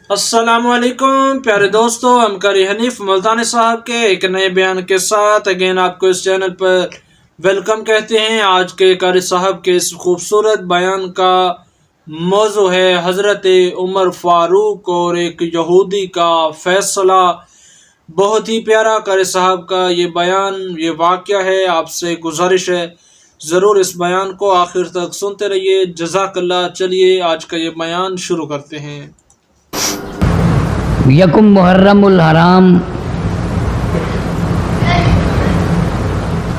السلام علیکم پیارے دوستو، ہم قاری حنیف ملتانی صاحب کے ایک نئے بیان کے ساتھ اگین آپ کو اس چینل پر ویلکم کہتے ہیں۔ آج کے قاری صاحب کے اس خوبصورت بیان کا موضوع ہے حضرت عمر فاروق اور ایک یہودی کا فیصلہ۔ بہت ہی پیارا قاری صاحب کا یہ بیان، یہ واقعہ ہے۔ آپ سے گزارش ہے ضرور اس بیان کو آخر تک سنتے رہیے، جزاک اللہ۔ چلیے آج کا یہ بیان شروع کرتے ہیں۔ یکم محرم الحرام،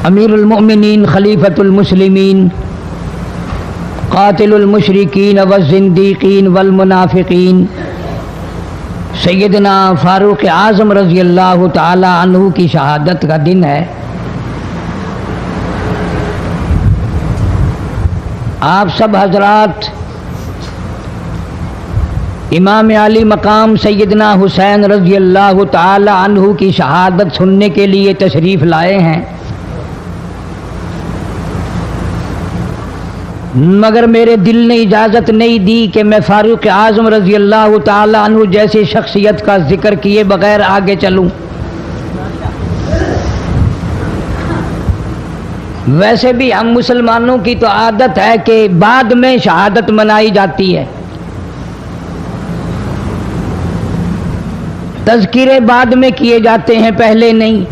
امیر المؤمنین خلیفۃ المسلمین قاتل المشرکین والزندیقین والمنافقین سیدنا فاروق اعظم رضی اللہ تعالی عنہ کی شہادت کا دن ہے۔ آپ سب حضرات امام علی مقام سیدنا حسین رضی اللہ تعالی عنہ کی شہادت سننے کے لیے تشریف لائے ہیں، مگر میرے دل نے اجازت نہیں دی کہ میں فاروق اعظم رضی اللہ تعالی عنہ جیسی شخصیت کا ذکر کیے بغیر آگے چلوں۔ ویسے بھی ہم مسلمانوں کی تو عادت ہے کہ بعد میں شہادت منائی جاتی ہے، تذکرے بعد میں کیے جاتے ہیں، پہلے نہیں۔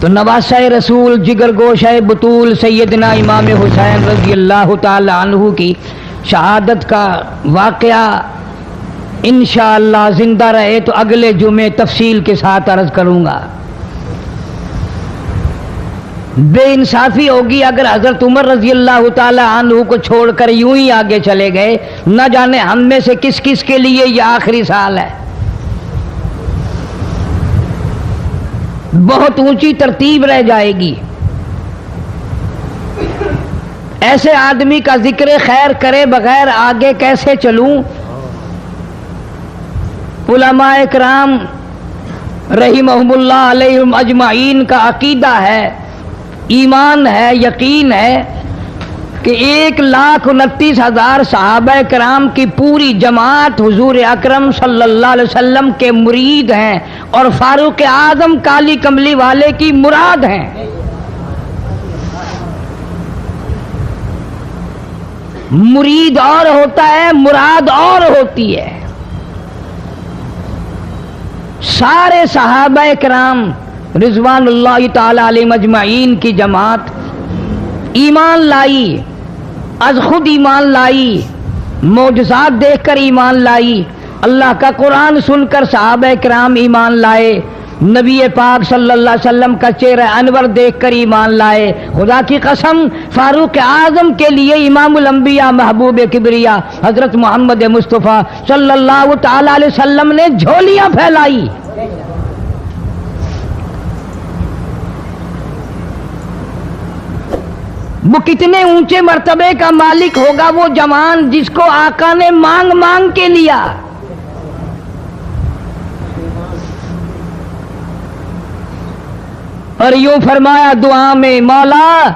تو نواسہ رسول جگر گوشہ بطول سیدنا امام حسین رضی اللہ تعالی عنہ کی شہادت کا واقعہ انشاءاللہ زندہ رہے تو اگلے جمعے تفصیل کے ساتھ عرض کروں گا۔ بے انصافی ہوگی اگر حضرت عمر رضی اللہ تعالی عنہ کو چھوڑ کر یوں ہی آگے چلے گئے، نہ جانے ہم میں سے کس کس کے لیے یہ آخری سال ہے۔ بہت اونچی ترتیب رہ جائے گی۔ ایسے آدمی کا ذکر خیر کرے بغیر آگے کیسے چلوں؟ علماء کرام رحمہم اللہ علیہم اجمعین کا عقیدہ ہے، ایمان ہے، یقین ہے کہ 1,29,000 صحابہ کرام کی پوری جماعت حضور اکرم صلی اللہ علیہ وسلم کے مرید ہیں اور فاروق اعظم کالی کملی والے کی مراد ہیں۔ مرید اور ہوتا ہے، مراد اور ہوتی ہے۔ سارے صحابہ کرام رضوان اللہ تعالی علیہم اجمعین کی جماعت ایمان لائی، از خود ایمان لائی، معجزات دیکھ کر ایمان لائی، اللہ کا قرآن سن کر صحابہ کرام ایمان لائے، نبی پاک صلی اللہ علیہ وسلم کا چہرہ انور دیکھ کر ایمان لائے۔ خدا کی قسم فاروق اعظم کے لیے امام الانبیاء محبوب کبریا حضرت محمد مصطفیٰ صلی اللہ تعالی علیہ وسلم نے جھولیاں پھیلائی۔ وہ کتنے اونچے مرتبے کا مالک ہوگا وہ جوان جس کو آقا نے مانگ مانگ کے لیا۔ اور یوں فرمایا دعا میں، مولا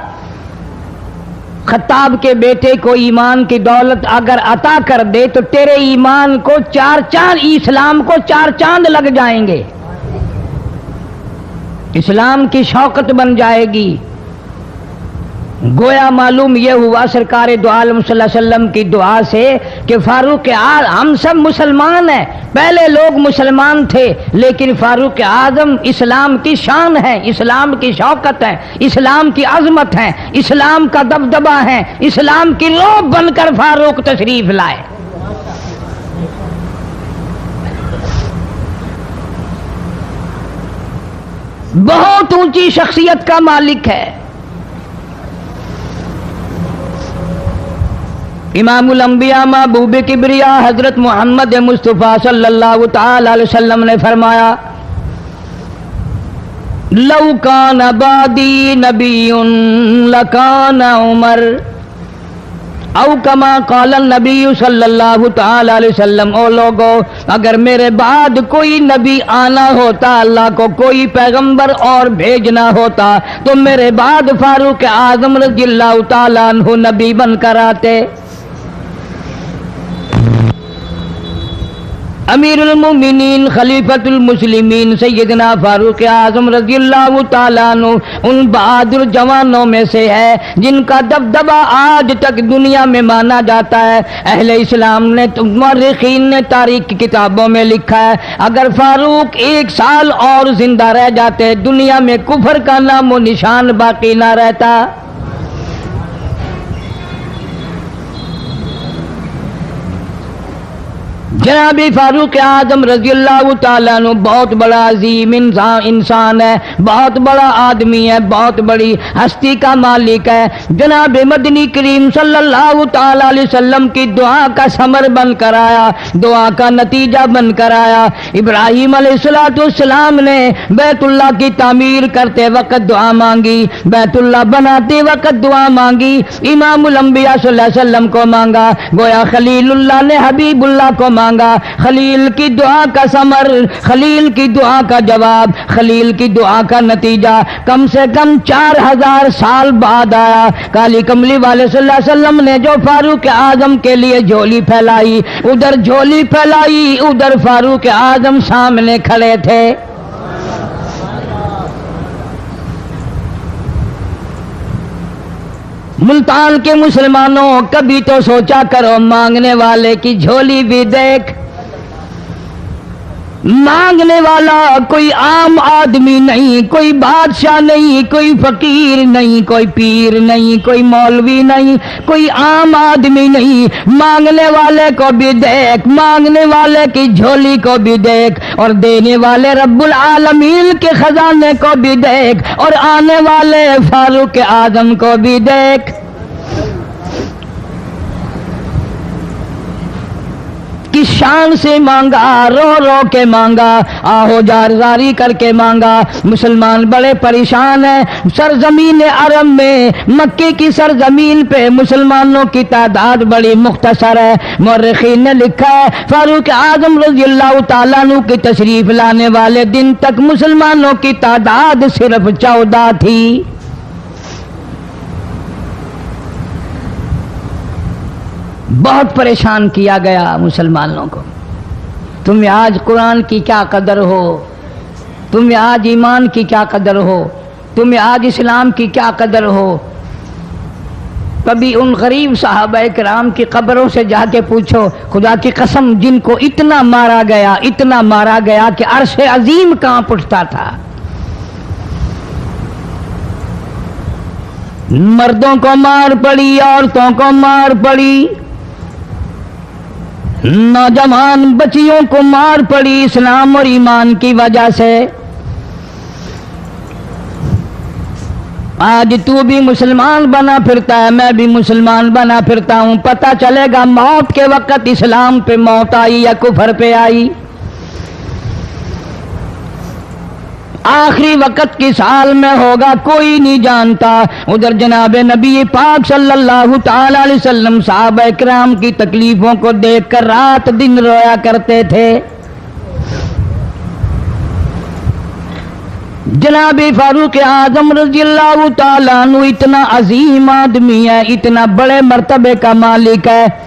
خطاب کے بیٹے کو ایمان کی دولت اگر عطا کر دے تو تیرے ایمان کو 4 چاند، اسلام کو 4 چاند لگ جائیں گے، اسلام کی شوکت بن جائے گی۔ گویا معلوم یہ ہوا سرکار دو عالم صلی اللہ علیہ وسلم کی دعا سے کہ فاروق اعظم، ہم سب مسلمان ہیں، پہلے لوگ مسلمان تھے لیکن فاروق اعظم اسلام کی شان ہے، اسلام کی شوکت ہے، اسلام کی عظمت ہے، اسلام کا دبدبہ ہے، اسلام کی روح بن کر فاروق تشریف لائے۔ بہت اونچی شخصیت کا مالک ہے۔ امام الانبیاء محبوب کبریا حضرت محمد مصطفیٰ صلی اللہ تعالی علیہ وسلم نے فرمایا، لو کان بعدی نبی لکان عمر، او کما قال النبی صلی اللہ تعالی علیہ وسلم۔ او لوگو اگر میرے بعد کوئی نبی آنا ہوتا، اللہ کو کوئی پیغمبر اور بھیجنا ہوتا تو میرے بعد فاروق اعظم رضی اللہ تعالی عنہ نبی بن کر آتے۔ अमीरुल मोमिनीन खलीफतुल मुस्लिमीन सैयदना फारूक आजम रज़ी अल्लाह ताला अन्हु उन बहादुर जवानों में से है जिनका दबदबा आज तक दुनिया में माना जाता है। अहले इस्लाम ने, मुअर्रिखीन ने तारीख की किताबों में लिखा है, अगर फारूक 1 साल और जिंदा रह जाते दुनिया में कुफर का नामो निशान बाकी ना रहता। जनाब फारूक आजम रज़ी अल्लाह ताला अन्हु बहुत बड़ा अजीम इंसान है, बहुत बड़ा आदमी है, बहुत बड़ी हस्ती का मालिक है। जनाब मदनी करीम सल्लल्लाहु ताला अलैहि वसल्लम की दुआ का समर बन कर आया, दुआ का नतीजा बन कर आया। इब्राहीम अलैहिस्सलाम ने बैतुल्लाह की तामीर करते वक्त दुआ मांगी, बैतुल्लाह बनाते वक्त दुआ मांगी, इमामुल अंबिया सल्लल्लाहु अलैहि वसल्लम को मांगा, गोया खलीलुल्लाह ने हबीबुल्लाह को मांगा। खलील की दुआ का समर, खलील की दुआ का जवाब, खलील की दुआ का नतीजा कम से कम 4000 साल बाद आया। काली कमली वाले सल्लल्लाहु अलैहि वसल्लम ने जो फारूक आजम के लिए झोली फैलाई, उधर झोली फैलाई, उधर फारूक आजम सामने खड़े थे। मुल्तान के मुसलमानों, कभी तो सोचा करो मांगने वाले की झोली भी देख। मांगने वाला कोई आम आदमी नहीं, कोई बादशाह नहीं, कोई फकीर नहीं, कोई पीर नहीं, कोई मौलवी नहीं, कोई आम आदमी नहीं। मांगने वाले को भी देख, मांगने वाले की झोली को भी देख, और देने वाले रब्बुल आलमीन के खजाने को भी देख, और आने वाले फारूक आजम को भी देख। किस शान से मांगा, रो रो के मांगा, आहो जारजारी करके मांगा। मुसलमान बड़े परेशान हैं। सरजमीन अरब में, मक्के की सरजमीन पे मुसलमानों की तादाद बड़ी मुख्तसर है। मुअर्रिखीन ने लिखा है, फारूक आजम रज़ी अल्लाह ताला अन्हु की तशरीफ लाने वाले दिन तक मुसलमानों की तादाद सिर्फ 14 थी। बहुत परेशान किया गया मुसलमानों को। तुम्हें आज कुरान की क्या कदर हो, तुम्हें आज ईमान की क्या कदर हो, तुम्हें आज इस्लाम की क्या कदर हो। कभी उन गरीब सहाबाए किराम की कब्रों से जाके पूछो, खुदा की कसम जिनको इतना मारा गया, इतना मारा गया कि अर्श अजीम कांप उठता था। मर्दों को मार पड़ी, औरतों को मार पड़ी, नौजवान बच्चियों को मार पड़ी इस्लाम और ईमान की वजह से। आज तू भी मुसलमान बना फिरता है, मैं भी मुसलमान बना फिरता हूं। पता चलेगा मौत के वक्त इस्लाम पे मौत आई या कुफर पे आई। आखिरी वक्त किस हाल में होगा कोई नहीं जानता। उधर जनाब नबी पाक सल्लल्लाहु ताला अलैहि वसल्लम सहाबा किराम की तकलीफों को देखकर रात दिन रोया करते थे। जनाब फारूक आजम रज़ी अल्लाह ताला अन्हु इतना अजीम आदमी है, इतना बड़े मर्तबे का मालिक है।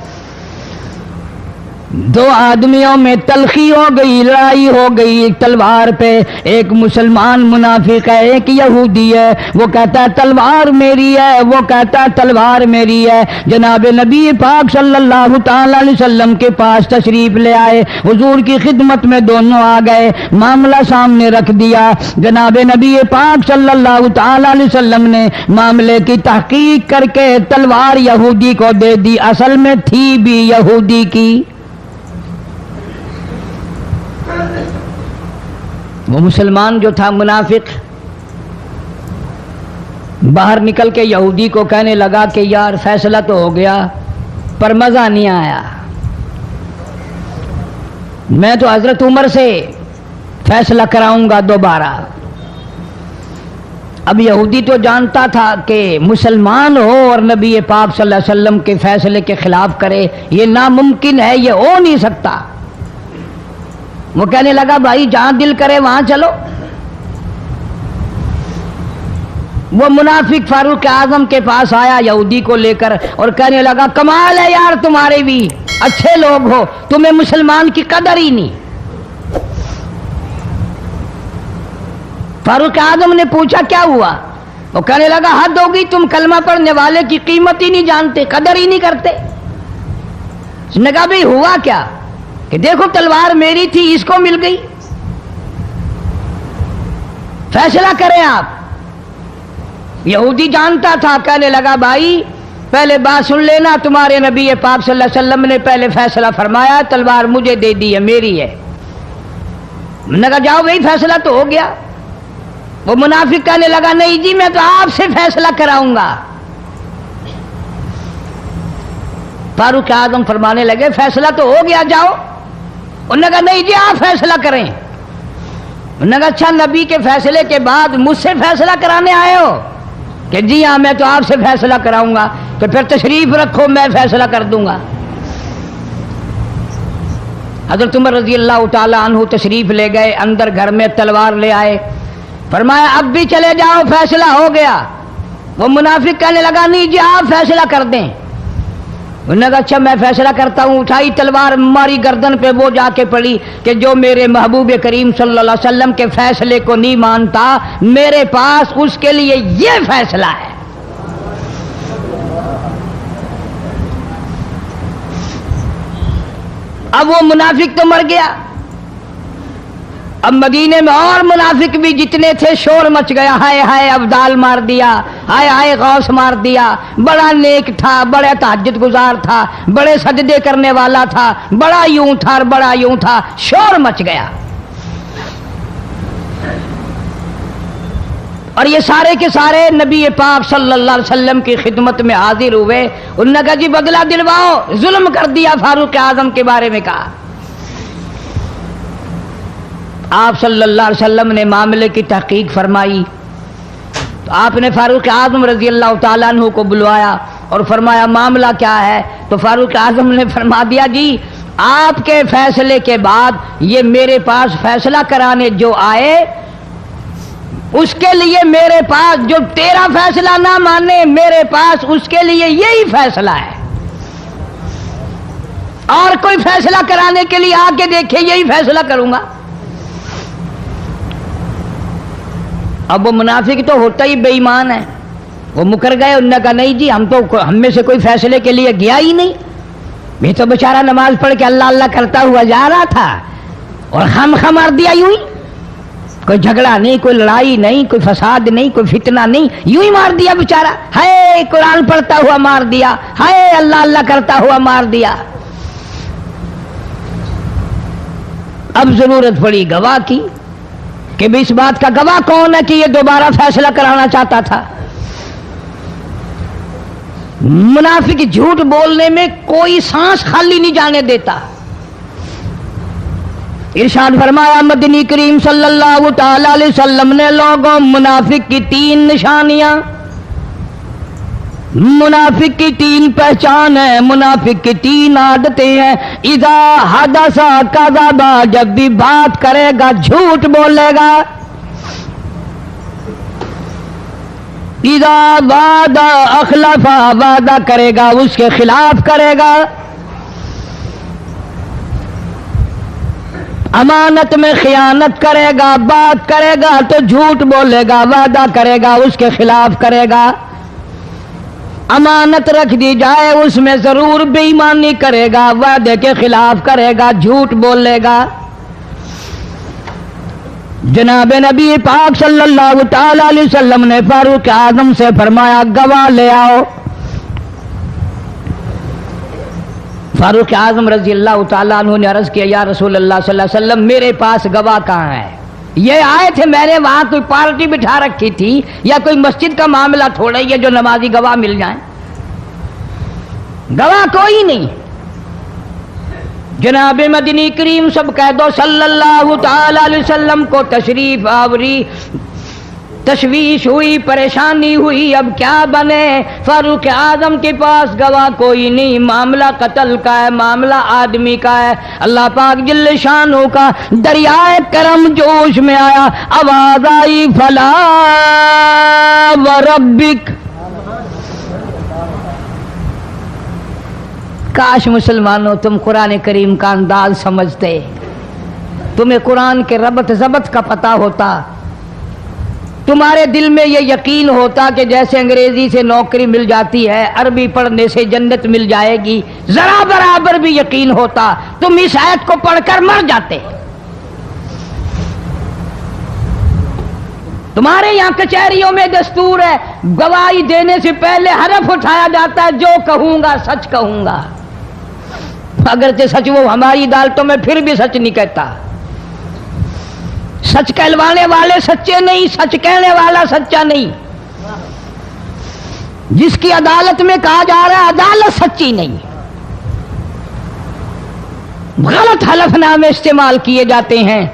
दो आदमियों में तलखी हो गई, लड़ाई हो गई एक तलवार पे। एक मुसलमान मुनाफिक है, एक यहूदी है। वो कहता है तलवार मेरी है, वो कहता है तलवार मेरी है। जनाब नबी पाक सल्लल्लाहु ताला अलैहि वसल्लम के पास तशरीफ ले आए, हुजूर की खिदमत में दोनों आ गए, मामला सामने रख दिया। जनाब नबी पाक सल्लल्लाहु ताला अलैहि वसल्लम ने मामले की तहकीक करके तलवार यहूदी को दे दी। असल में थी भी यहूदी की। वो मुसलमान जो था मुनाफिक बाहर निकल के यहूदी को कहने लगा कि यार फैसला तो हो गया पर मजा नहीं आया, मैं तो हजरत उमर से फैसला कराऊंगा दोबारा। अब यहूदी तो जानता था कि मुसलमान हो और नबी पाक सल्लल्लाहु अलैहि वसल्लम के फैसले के खिलाफ करे, ये नामुमकिन है, ये हो नहीं सकता। वो कहने लगा भाई जहां दिल करे वहां चलो। वो मुनाफिक फारूक आजम के पास आया यहूदी को लेकर और कहने लगा कमाल है यार, तुम्हारे भी अच्छे लोग हो, तुम्हें मुसलमान की कदर ही नहीं। फारूक आजम ने पूछा क्या हुआ? वो कहने लगा हद होगी, तुम कलमा पढ़ने वाले की कीमत ही नहीं जानते, कदर ही नहीं करते। उसने कहा भाई हुआ क्या? कि देखो तलवार मेरी थी, इसको मिल गई, फैसला करें आप। यहूदी जानता था, कहने लगा भाई पहले बात सुन लेना, तुम्हारे नबी पाक सल्लल्लाहु अलैहि वसल्लम ने पहले फैसला फरमाया, तलवार मुझे दे दी है, मेरी है। मैंने कहा जाओ भाई फैसला तो हो गया। वो मुनाफिक कहने लगा नहीं जी मैं तो आपसे फैसला कराऊंगा। फारूक आजम फरमाने लगे फैसला तो हो गया, जाओ। उन्होंने कहा नहीं जी आप फैसला करें। उन्होंने कहा अच्छा नबी के फैसले के बाद मुझसे फैसला कराने आए हो? कि जी हाँ मैं तो आपसे फैसला कराऊंगा। तो फिर तशरीफ रखो, मैं फैसला कर दूंगा। हज़रत उमर रज़ी अल्लाह ताला अन्हु तशरीफ ले गए, अंदर घर में तलवार ले आए, फरमाया अब भी चले जाओ, फैसला हो गया। वो मुनाफिक कहने लगा नहीं जी आप फैसला कर दें। उन्होंने कहा अच्छा मैं फैसला करता हूँ। उठाई तलवार, मारी गर्दन पे, वो जाके पड़ी कि जो मेरे महबूब करीम सल्लल्लाहु अलैहि वसल्लम के फैसले को नहीं मानता, मेरे पास उसके लिए ये फैसला है। अब वो मुनाफिक तो मर गया। अब मदीने में और मुनाफिक भी जितने थे शोर मच गया, हाय हाय अब्दाल मार दिया, हाय हाय गौस मार दिया, बड़ा नेक था, बड़ा तहज्जुद गुजार था, बड़े सजदे करने वाला था, बड़ा यूं था और बड़ा यूं था, शोर मच गया। और ये सारे के सारे नबी पाक सल्लल्लाहु अलैहि वसल्लम की खिदमत में हाजिर हुए। उन्होंने कहा जी बदला दिलवाओ, जुल्म कर दिया फारूक आजम के बारे में कहा। आप सल्लल्लाहु अलैहि वसल्लम ने मामले की तहकीक फरमाई तो आपने फारूक आजम रजी अल्लाह ताला अन्हु को बुलवाया और फरमाया मामला क्या है? तो फारूक आजम ने फरमा दिया जी आपके फैसले के बाद ये मेरे पास फैसला कराने जो आए उसके लिए मेरे पास, जो तेरा फैसला ना माने मेरे पास उसके लिए यही फैसला है, और कोई फैसला कराने के लिए आके देखे यही फैसला करूंगा। अब वो मुनाफिक तो होता ही बेईमान है, वो मुकर गए। उन्होंने कहा नहीं जी हम में से कोई फैसले के लिए गया ही नहीं, मैं तो बेचारा नमाज पढ़ के अल्लाह अल्लाह करता हुआ जा रहा था और हम मार दिया यूं ही, कोई झगड़ा नहीं, कोई लड़ाई नहीं, कोई फसाद नहीं, कोई फितना नहीं, यूं ही मार दिया बेचारा। हाय कुरान पढ़ता हुआ मार दिया, हाय अल्लाह अल्लाह करता हुआ मार दिया। अब जरूरत पड़ी गवाह की कि भी इस बात का गवाह कौन है कि ये दोबारा फैसला कराना चाहता था। मुनाफिक झूठ बोलने में कोई सांस खाली नहीं जाने देता। इरशाद फरमाया मदनी करीम सल्लल्लाहु ताला अलैहि वसल्लम ने लोगों मुनाफिक की 3 निशानियां, मुनाफिक की 3 पहचान है, मुनाफिक की 3 आदतें हैं। इज़ा हदसा कज़बा, जब भी बात करेगा झूठ बोलेगा। इज़ा वादा अखलफा, वादा करेगा उसके खिलाफ करेगा। अमानत में खियानत करेगा, बात करेगा तो झूठ बोलेगा, वादा करेगा उसके खिलाफ करेगा। अमानत रख दी जाए उसमें जरूर बेईमानी करेगा, वादे के खिलाफ करेगा, झूठ बोलेगा। जनाब नबी पाक सल्लल्लाहु ताला अलैहि वसल्लम ने फारूक आजम से फरमाया गवाह ले आओ। फारूक आजम रजी अल्लाह ताला अन्हु ने अर्ज किया या रसूल अल्लाह सल्लल्लाहु अलैहि वसल्लम मेरे पास गवाह कहाँ है? ये आए थे, मैंने वहां कोई पार्टी बिठा रखी थी या कोई मस्जिद का मामला थोड़ा ही है जो नमाजी गवाह मिल जाए, गवाह कोई नहीं। जनाब मदनी करीम सब कह दो सल्लल्लाहु ताला अलैहि वसल्लम को तशरीफ आवरी, तशवीश हुई, परेशानी हुई, अब क्या बने? फारूक आजम के पास गवाह कोई नहीं, मामला कत्ल का है, मामला आदमी का है। अल्लाह पाक जल्ल शानो का दरियाए करम जोश में आया, आवाज आई फला व रब्बिक। काश मुसलमानों तुम कुरान करीम का अंदाज समझते, तुम्हें कुरान के रबत जबत का पता होता। تمہارے دل میں یہ یقین ہوتا کہ جیسے انگریزی سے نوکری مل جاتی ہے، عربی پڑھنے سے جنت مل جائے گی، ذرا برابر بھی یقین ہوتا تم اس آیت کو پڑھ کر مر جاتے۔ تمہارے یہاں کچہریوں میں دستور ہے، گواہی دینے سے پہلے حرف اٹھایا جاتا ہے، جو کہوں گا سچ کہوں گا، اگرچہ سچ وہ ہماری عدالتوں میں پھر بھی سچ نہیں کہتا۔ سچ کہلوانے والے سچے نہیں، سچ کہنے والا سچا نہیں۔ جس کی عدالت میں کہا جا رہا ہے عدالت سچی نہیں، غلط حلف نامے استعمال کیے جاتے ہیں۔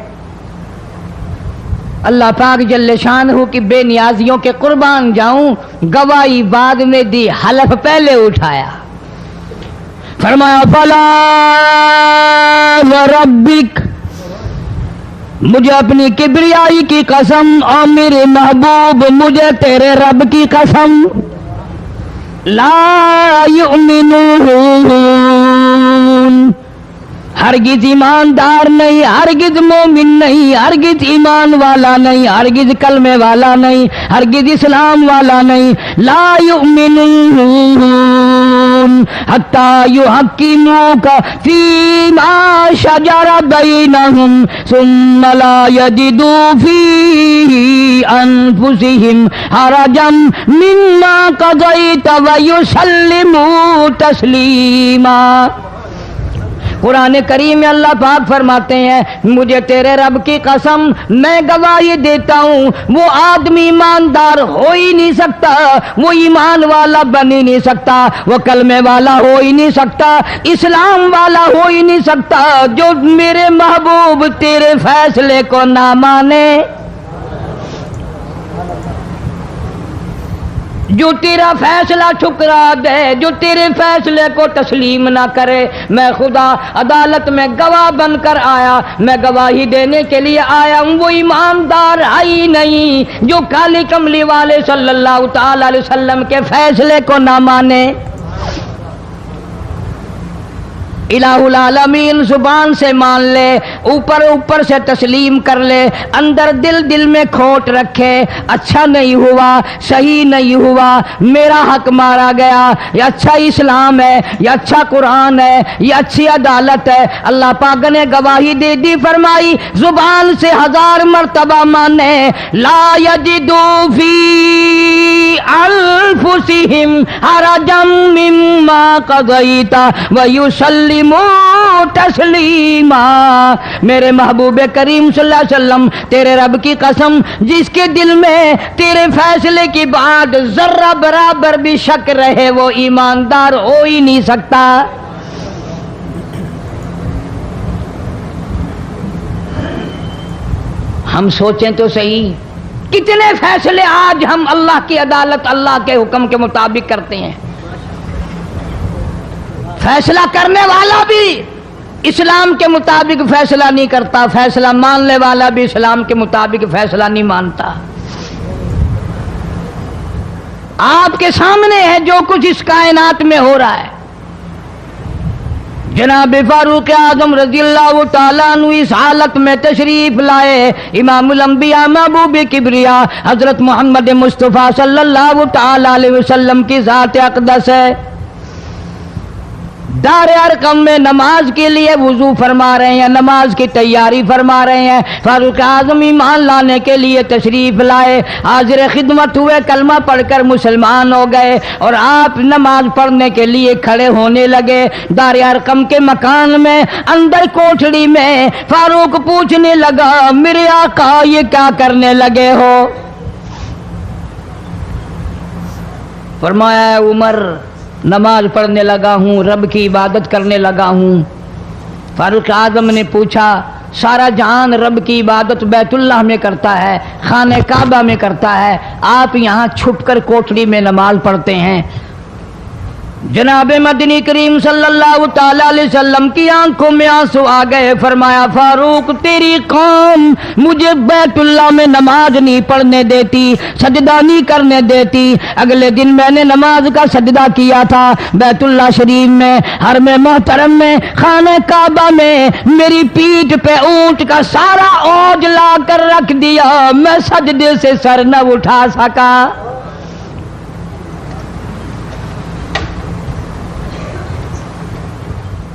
اللہ پاک جل شانہ کی بے نیازیوں کے قربان جاؤں، گواہی بعد میں دی، حلف پہلے اٹھایا۔ فرمایا فلا وربک، مجھے اپنی کبریائی کی قسم اور میرے محبوب مجھے تیرے رب کی قسم، لا یؤمنون، ہرگز ایماندار نہیں، ہرگز مومن نہیں، ہرگز ایمان والا نہیں، ہرگز کلمے والا نہیں، ہرگز اسلام والا نہیں، لا یؤمنون حتی یحکموک فیما شجر بینہم ثم لا یجدوا فی انفسہم حرجا مما قضیت ویسلموا تسلیما۔ قرآن کریم میں اللہ پاک فرماتے ہیں مجھے تیرے رب کی قسم میں گواہی دیتا ہوں، وہ آدمی ایماندار ہو ہی نہیں سکتا، وہ ایمان والا بن ہی نہیں سکتا، وہ کلمے والا ہو ہی نہیں سکتا، اسلام والا ہو ہی نہیں سکتا جو میرے محبوب تیرے فیصلے کو نہ مانے، جو تیرا فیصلہ ٹھکرا دے، جو تیرے فیصلے کو تسلیم نہ کرے۔ میں خدا عدالت میں گواہ بن کر آیا، میں گواہی دینے کے لیے آیا ہوں، وہ ایماندار ہی نہیں جو کالی کملی والے صلی اللہ تعالی علیہ وسلم کے فیصلے کو نہ مانے۔ الہ العالمین زبان سے مان لے، اوپر اوپر سے تسلیم کر لے، اندر دل میں کھوٹ رکھے، اچھا نہیں ہوا، صحیح نہیں ہوا، میرا حق مارا گیا، یہ اچھا اسلام ہے، یہ اچھا قرآن ہے، یہ اچھی عدالت ہے۔ اللہ پاک نے گواہی دے دی، فرمائی زبان سے 1000 مرتبہ مانے، لا یجدو فی انفسہم حرجا مما قضیت ویسلموا تسلیما۔ میرے محبوب کریم صلی اللہ علیہ وسلم تیرے رب کی قسم جس کے دل میں تیرے فیصلے کی بات ذرہ برابر بھی شک رہے وہ ایماندار ہو ہی نہیں سکتا۔ ہم سوچیں تو صحیح، کتنے فیصلے آج ہم اللہ کی عدالت اللہ کے حکم کے مطابق کرتے ہیں۔ فیصلہ کرنے والا بھی اسلام کے مطابق فیصلہ نہیں کرتا، فیصلہ ماننے والا بھی اسلام کے مطابق فیصلہ نہیں مانتا۔ آپ کے سامنے ہے جو کچھ اس کائنات میں ہو رہا ہے۔ جناب فاروق اعظم رضی اللہ تعالیٰ عنہ اس حالت میں تشریف لائے، امام الانبیاء محبوب کبریا حضرت محمد مصطفیٰ صلی اللہ تعالیٰ علیہ وسلم کی ذات اقدس ہے۔ دار ارقم میں نماز کے لیے وضو فرما رہے ہیں، نماز کی تیاری فرما رہے ہیں۔ فاروق اعظم ایمان لانے کے لیے تشریف لائے، حاضر خدمت ہوئے، کلمہ پڑھ کر مسلمان ہو گئے، اور آپ نماز پڑھنے کے لیے کھڑے ہونے لگے۔ دار ارقم کے مکان میں اندر کوٹھڑی میں فاروق پوچھنے لگا میرے آقا یہ کیا کرنے لگے ہو؟ فرمایا اے عمر نماز پڑھنے لگا ہوں، رب کی عبادت کرنے لگا ہوں۔ فاروق اعظم نے پوچھا سارا جہان رب کی عبادت بیت اللہ میں کرتا ہے، خانہ کعبہ میں کرتا ہے، آپ یہاں چھپ کر کوٹڑی میں نماز پڑھتے ہیں؟ जनाब मदनी करीम सल्लल्लाहु ताला अलैहि वसल्लम की आंखों में आंसू आ गए। फरमाया फारूक तेरी कौम मुझे बैतुल्लाह में नमाज नहीं पढ़ने देती, सजदा नहीं करने देती। अगले दिन मैंने नमाज का सजदा किया था बैतुल्लाह शरीफ में, हरम मोहतरम में, खाने काबा में। मेरी पीठ पे ऊंट का सारा ओझ ला कर रख दिया, मैं सजदे से सर न उठा सका।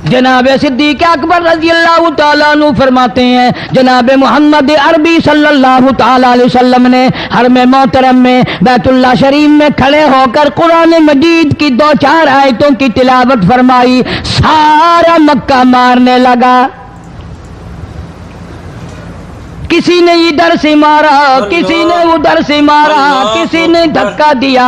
जनाब सिद्दीक अकबर रजी अल्लाह तआला अन्हु फरमाते हैं जनाब मोहम्मद अरबी सल्लल्लाहु तआला अलैहि वसल्लम ने हरम मोहतरम में बैतुल्लाह शरीफ में खड़े होकर कुरान मजीद की 2-4 आयतों की तिलावत फरमाई। सारा मक्का मारने लगा, किसी ने इधर से मारा, किसी ने उधर से मारा, किसी ने धक्का दिया,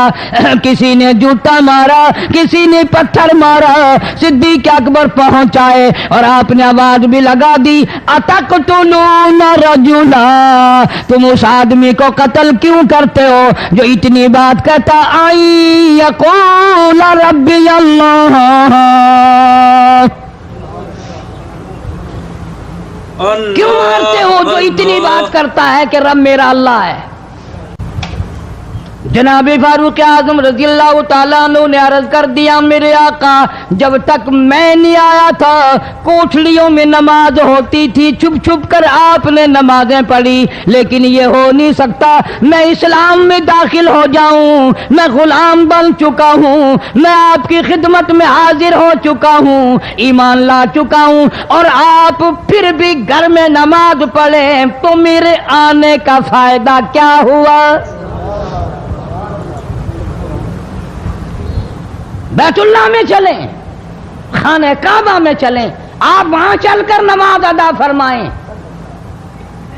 किसी ने जूता मारा, किसी ने पत्थर मारा। सिद्दीक अकबर पहुंचाए और आपने आवाज भी लगा दी, अतक़्तुलून रजुला, तुम उस आदमी को कत्ल क्यों करते हो जो इतनी बात कहता आई यक़ूल रब्बी अल्लाह, क्यों मारते हो जो इतनी बात करता है कि रब मेरा अल्लाह है। जनाब फारूक आजम रज़ी अल्लाह ताला अन्हु ने अर्ज कर दिया मेरे आका जब तक मैं नहीं आया था कोठलियों में नमाज होती थी, छुप छुप कर आपने नमाजें पढ़ी, लेकिन ये हो नहीं सकता। मैं इस्लाम में दाखिल हो जाऊं, मैं गुलाम बन चुका हूं, मैं आपकी खिदमत में हाजिर हो चुका हूं, ईमान ला चुका हूं, और आप फिर भी घर में नमाज पढ़े तो मेरे आने का फायदा क्या हुआ। बैतुल्लाह में चलें, खाने काबा में चलें, आप वहां चलकर नमाज अदा फरमाएं।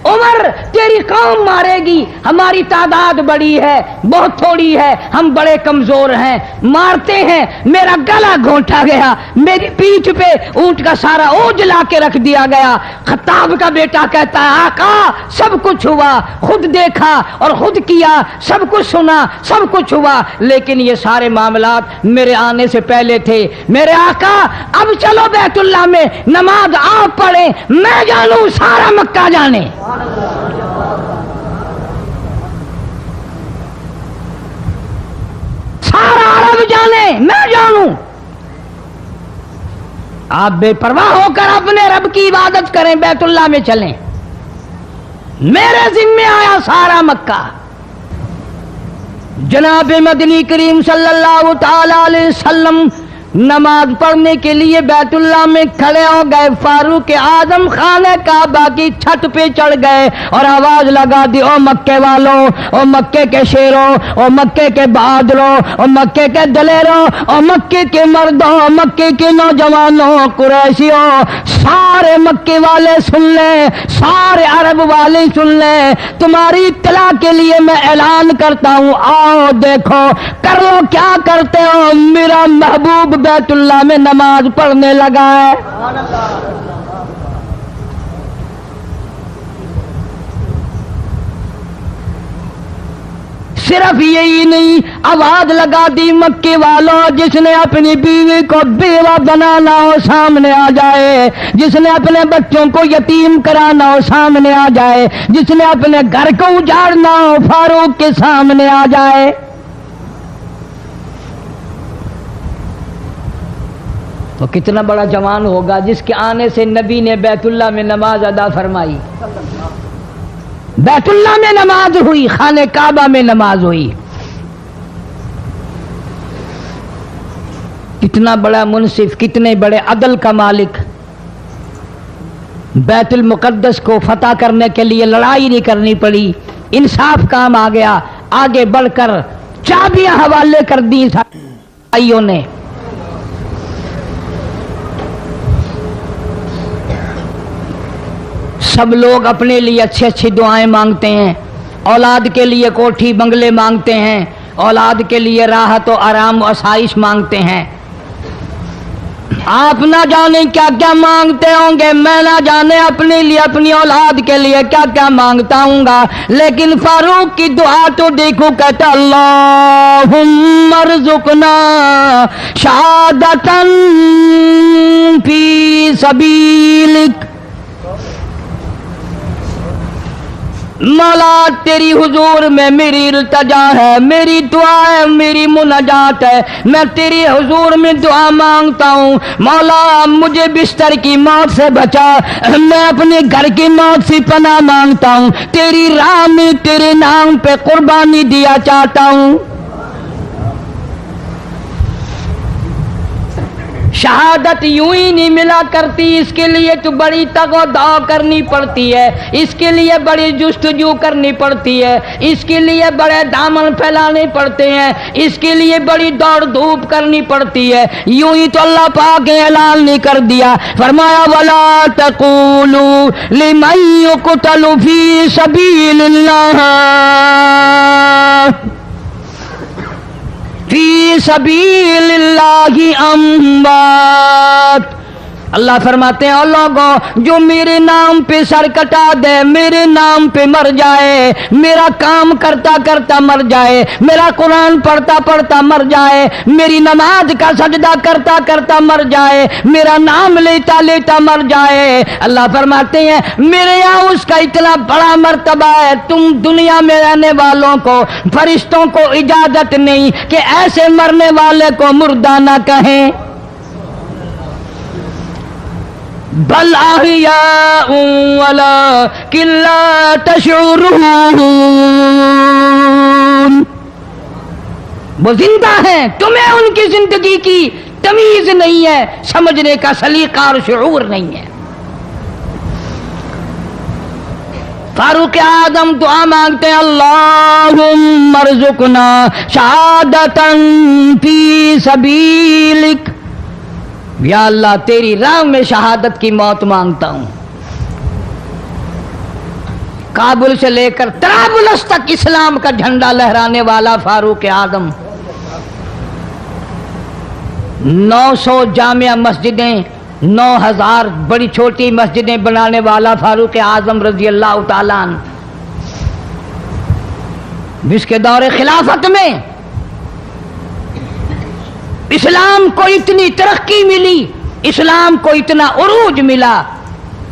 उमर तेरी कौम मारेगी, हमारी तादाद बड़ी है, बहुत थोड़ी है, हम बड़े कमजोर हैं, मारते हैं, मेरा गला घोंटा गया, मेरी पीठ पे ऊंट का सारा ओझ ला के रख दिया गया। खत्ताब का बेटा कहता है आका सब कुछ हुआ, खुद देखा और खुद किया, सब कुछ सुना, सब कुछ हुआ, लेकिन ये सारे मामलात मेरे आने से पहले थे। मेरे आका अब चलो बैतुल्लाह में नमाज आप पढ़े, मैं जानू सारा मक्का जाने। सारा अरब जाने, मैं जानूं। आप बेपरवाह होकर अपने रब की इबादत करें, बैतुल्लाह में चलें, मेरे जिम्मे आया सारा मक्का। जनाब मदनी करीम सल्लल्लाहु ताला अलैहि वसल्लम नमाज पढ़ने के लिए बैतुल्लाह में खड़े हो गए। फारूक आजम खाने काबा की छत पे चढ़ गए और आवाज लगा दी, ओ मक्के वालों, ओ मक्के के शेरों, ओ मक्के के बहादुरों, ओ मक्के के दलेरों, ओ मक्के के मर्दों, ओ मक्के के नौजवानों, कुरैशियों, सारे मक्के वाले सुन ले, सारे अरब वाले सुन ले, तुम्हारी इत्तला के लिए मैं ऐलान करता हूं, आओ देखो कर लो क्या करते हो। मेरा महबूब बैतुल्लाह में नमाज पढ़ने लगा है। सिर्फ यही नहीं, आवाज लगा दी मक्के वालों, जिसने अपनी बीवी को बेवा बनाना हो सामने आ जाए, जिसने अपने बच्चों को यतीम कराना हो सामने आ जाए, जिसने अपने घर को उजाड़ना हो फारूक के सामने आ जाए। तो कितना बड़ा जवान होगा जिसके आने से नबी ने बैतुल्लाह में नमाज अदा फरमाई। बैतुल्लाह में नमाज हुई, खाने काबा में नमाज हुई। कितना बड़ा मुनसिफ, कितने बड़े अदल का मालिक। बैतुल मुकद्दस को फतह करने के लिए लड़ाई नहीं करनी पड़ी, इंसाफ काम आ गया। आगे बढ़कर चाबियां हवाले कर दी भाइयों ने। सब लोग अपने लिए अच्छी अच्छी दुआएं मांगते हैं, औलाद के लिए कोठी बंगले मांगते हैं, औलाद के लिए राहत और आराम और आसाइश मांगते हैं। آپ نہ جانے کیا کیا مانگتے ہوں گے، میں نہ جانے اپنے لیے اپنی اولاد کے لیے کیا کیا مانگتا ہوں گا، لیکن فاروق کی دعا تو دیکھو، کہتا اللہم ارزقنا شہادتاً فی سبیلک، مولا تیری حضور میں میری التجا ہے، میری دعا ہے، میری مناجات ہے، میں تیری حضور میں دعا مانگتا ہوں، مولا مجھے بستر کی موت سے بچا، میں اپنے گھر کی موت سے پناہ مانگتا ہوں، تیری راہ میں تیرے نام پہ قربانی دیا چاہتا ہوں۔ شہادت یوں ہی نہیں ملا کرتی، اس کے لیے تو بڑی تگ و دو کرنی پڑتی ہے، اس کے لیے بڑی جستجو کرنی پڑتی ہے، اس کے لیے بڑے دامن پھیلانے پڑتے ہیں، اس کے لیے بڑی دوڑ دھوپ کرنی پڑتی ہے، یوں ہی تو اللہ پاک نے اعلان نہیں کر دیا، فرمایا وَلَا تَقُولُوا لِمَن يُقْتَلُ فِي سَبِيلِ اللَّهِ فی سبیل اللہ اموات، اللہ فرماتے ہیں اور لوگوں جو میرے نام پہ سر کٹا دے، میرے نام پہ مر جائے، میرا کام کرتا کرتا مر جائے، میرا قرآن پڑھتا پڑھتا مر جائے، میری نماز کا سجدہ کرتا کرتا مر جائے، میرا نام لیتا لیتا مر جائے، اللہ فرماتے ہیں میرے یہاں اس کا اتنا بڑا مرتبہ ہے، تم دنیا میں رہنے والوں کو، فرشتوں کو اجازت نہیں کہ ایسے مرنے والے کو مردہ نہ کہیں، بل احیاء ولکن لا تشعرون، وہ زندہ ہیں، تمہیں ان کی زندگی کی تمیز نہیں ہے، سمجھنے کا سلیقہ اور شعور نہیں ہے۔ فاروق اعظم دعا مانگتے ہیں اللہم ارزقنا شہادتاً فی سبیلک، یا اللہ تیری راہ میں شہادت کی موت مانگتا ہوں۔ کابل سے لے کر طرابلس تک اسلام کا جھنڈا لہرانے والا فاروق اعظم، 900 جامع مسجدیں، 9000 بڑی چھوٹی مسجدیں بنانے والا فاروق اعظم رضی اللہ تعالیٰ عنہ، جس کے دور خلافت میں اسلام کو اتنی ترقی ملی، اسلام کو اتنا عروج ملا،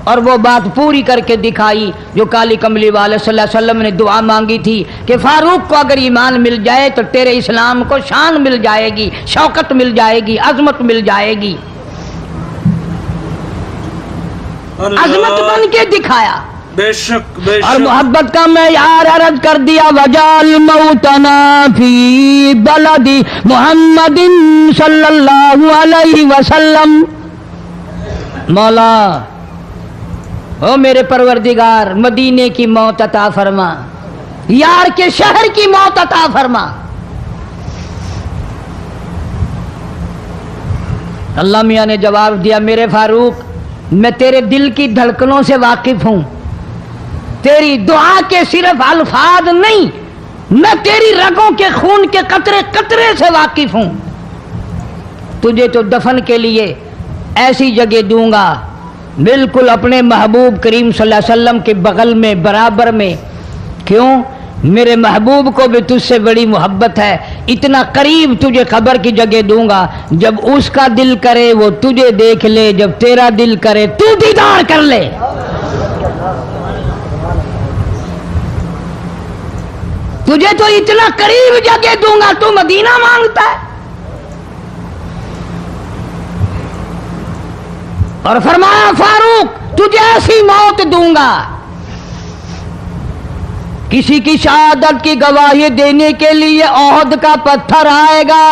اور وہ بات پوری کر کے دکھائی جو کالی کملی والے صلی اللہ علیہ وسلم نے دعا مانگی تھی کہ فاروق کو اگر ایمان مل جائے تو تیرے اسلام کو شان مل جائے گی، شوکت مل جائے گی، عظمت مل جائے گی، عظمت بن کے دکھایا، بے شک بے اور شک۔ محبت کا معیار عرض کر دیا وجعل موتنا فی بلد محمد صلی اللہ علیہ وسلم، مولا او میرے پروردگار مدینے کی موت عطا فرما، یار کے شہر کی موت عطا فرما۔ اللہ میاں نے جواب دیا میرے فاروق میں تیرے دل کی دھڑکنوں سے واقف ہوں، تیری دعا کے صرف الفاظ نہیں، میں تیری رگوں کے خون کے قطرے قطرے سے واقف ہوں، تجھے تو دفن کے لیے ایسی جگہ دوں گا بالکل اپنے محبوب کریم صلی اللہ علیہ وسلم کے بغل میں برابر میں، کیوں؟ میرے محبوب کو بھی تجھ سے بڑی محبت ہے، اتنا قریب تجھے قبر کی جگہ دوں گا، جب اس کا دل کرے وہ تجھے دیکھ لے، جب تیرا دل کرے تو دیدار کر لے۔ تجھے تو اتنا قریب جگہ دوں گا، تو مدینہ مانگتا ہے، اور فرمایا فاروق تجھے ایسی موت دوں گا، کسی کی شہادت کی گواہی دینے کے لیے احد کا پتھر آئے گا،